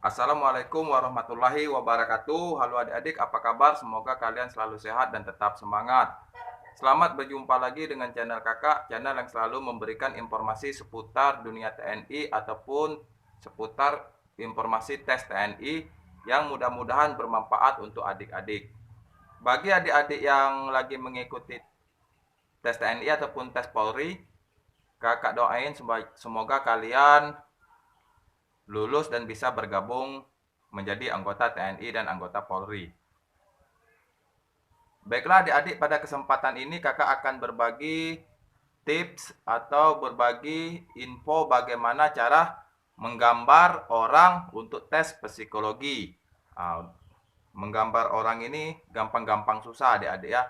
Assalamualaikum warahmatullahi wabarakatuh. Halo adik-adik, apa kabar? Semoga kalian selalu sehat dan tetap semangat. Selamat berjumpa lagi dengan channel Kakak, channel yang selalu memberikan informasi seputar dunia TNI ataupun seputar informasi tes TNI yang mudah-mudahan bermanfaat untuk adik-adik. Bagi adik-adik yang lagi mengikuti tes TNI ataupun tes Polri, Kakak doain semoga kalian lulus dan bisa bergabung menjadi anggota TNI dan anggota Polri. Baiklah adik-adik, pada kesempatan ini kakak akan berbagi tips atau berbagi info bagaimana cara menggambar orang untuk tes psikologi. Menggambar orang ini gampang-gampang susah adik-adik ya.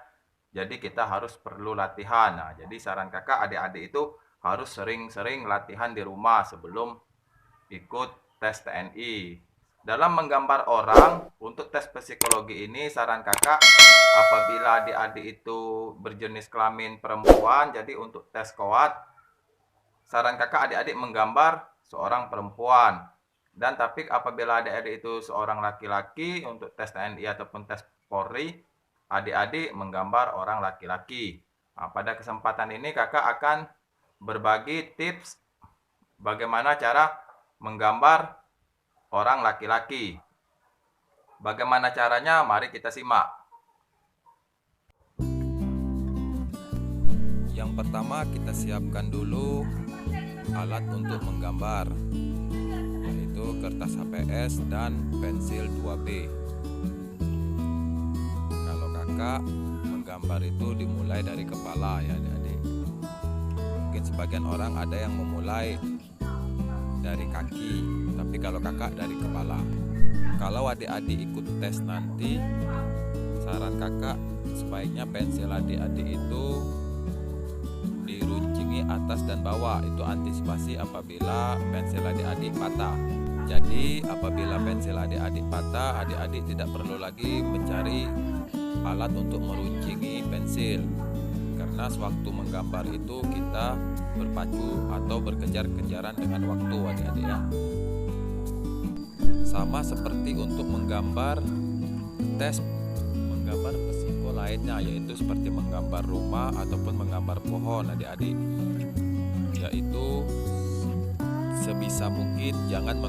Jadi kita harus perlu latihan. Jadi saran kakak adik-adik itu harus sering-sering latihan di rumah sebelum ikut tes TNI. Dalam menggambar orang untuk tes psikologi ini, saran kakak apabila adik-adik itu berjenis kelamin perempuan, jadi untuk tes KOAT, saran kakak adik-adik menggambar seorang perempuan. Dan tapi apabila adik-adik itu seorang laki-laki untuk tes TNI ataupun tes Polri, adik-adik menggambar orang laki-laki. Pada kesempatan ini kakak akan berbagi tips bagaimana cara menggambar orang laki-laki. Bagaimana caranya? Mari kita simak. Yang pertama, kita siapkan dulu alat untuk menggambar, yaitu kertas HPS dan pensil 2B. Kalau kakak menggambar itu dimulai dari kepala ya adik-adik. Mungkin sebagian orang ada yang memulai dari kaki, tapi kalau kakak dari kepala. Kalau adik-adik ikut tes nanti, saran kakak sebaiknya pensil adik-adik itu diruncingi atas dan bawah. Itu antisipasi apabila pensil adik-adik patah. Jadi apabila pensil adik-adik patah, adik-adik tidak perlu lagi mencari alat untuk meruncingi pensil, karena sewaktu menggambar itu kita berpacu atau berkejar-kejaran dengan waktu adik-adik ya. Sama seperti untuk menggambar tes menggambar psiko lainnya, yaitu seperti menggambar rumah ataupun menggambar pohon adik-adik, yaitu sebisa mungkin jangan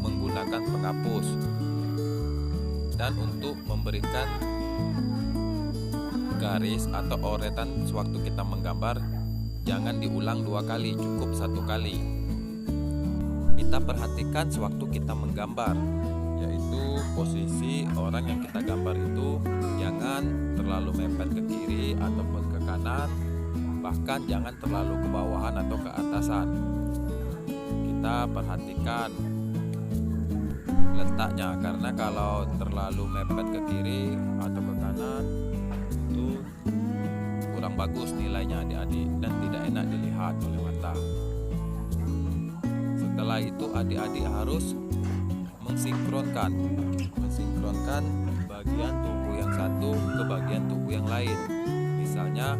menggunakan penghapus. Dan untuk memberikan garis atau oretan sewaktu kita menggambar, jangan diulang 2 kali, cukup 1 kali. Kita perhatikan sewaktu kita menggambar, yaitu posisi orang yang kita gambar itu jangan terlalu mepet ke kiri ataupun ke kanan, bahkan jangan terlalu ke bawahan atau ke atasan. Kita perhatikan letaknya, karena kalau terlalu mepet ke kiri atau ke kanan itu kurang bagus nilainya adik-adik dan tidak enak dilihat oleh mata. Setelah itu adik-adik harus mensinkronkan bagian tubuh yang satu ke bagian tubuh yang lain. Misalnya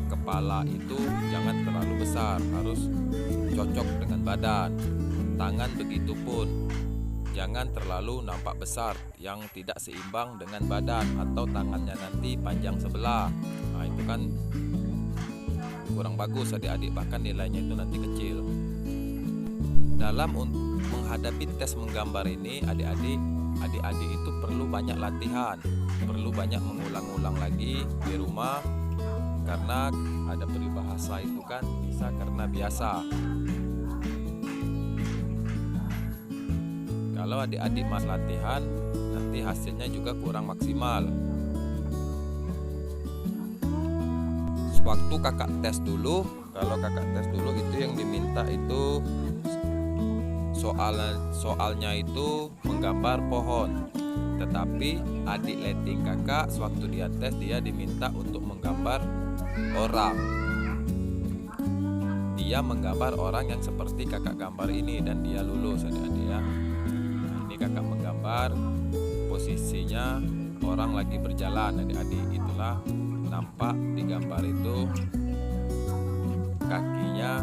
kepala itu jangan terlalu besar, harus cocok dengan badan. Tangan begitu pun, jangan terlalu nampak besar yang tidak seimbang dengan badan, atau tangannya nanti panjang sebelah. Nah itu kan kurang bagus adik-adik, bahkan nilainya itu nanti kecil. Dalam menghadapi tes menggambar ini adik-adik itu perlu banyak latihan, perlu banyak mengulang-ulang lagi di rumah, karena ada peribahasa itu kan bisa karena biasa. Kalau adik-adik mas latihan, nanti hasilnya juga kurang maksimal. Waktu kakak tes dulu, kalau kakak tes dulu itu yang diminta itu soalnya itu menggambar pohon. Tetapi adik letting kakak sewaktu dia tes, dia diminta untuk menggambar orang. Dia menggambar orang yang seperti kakak gambar ini dan dia lulus adik-adik ya. Ini kakak menggambar posisinya orang lagi berjalan adik-adik. Itulah nampak di gambar itu kakinya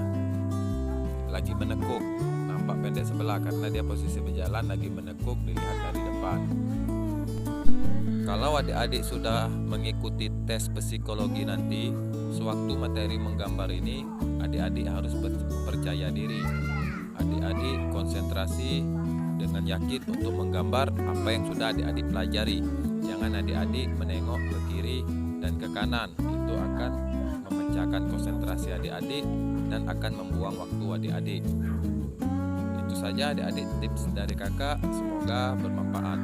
lagi menekuk, tampak pendek sebelah karena dia posisi berjalan lagi menekuk dilihat dari depan. Kalau adik-adik sudah mengikuti tes psikologi nanti, sewaktu materi menggambar ini, adik-adik harus percaya diri. Adik-adik konsentrasi dengan yakin untuk menggambar apa yang sudah adik-adik pelajari. Jangan adik-adik menengok ke kiri dan ke kanan. Itu akan memecahkan konsentrasi adik-adik dan akan membuang waktu adik-adik. Itu saja adik-adik tips dari kakak, semoga bermanfaat.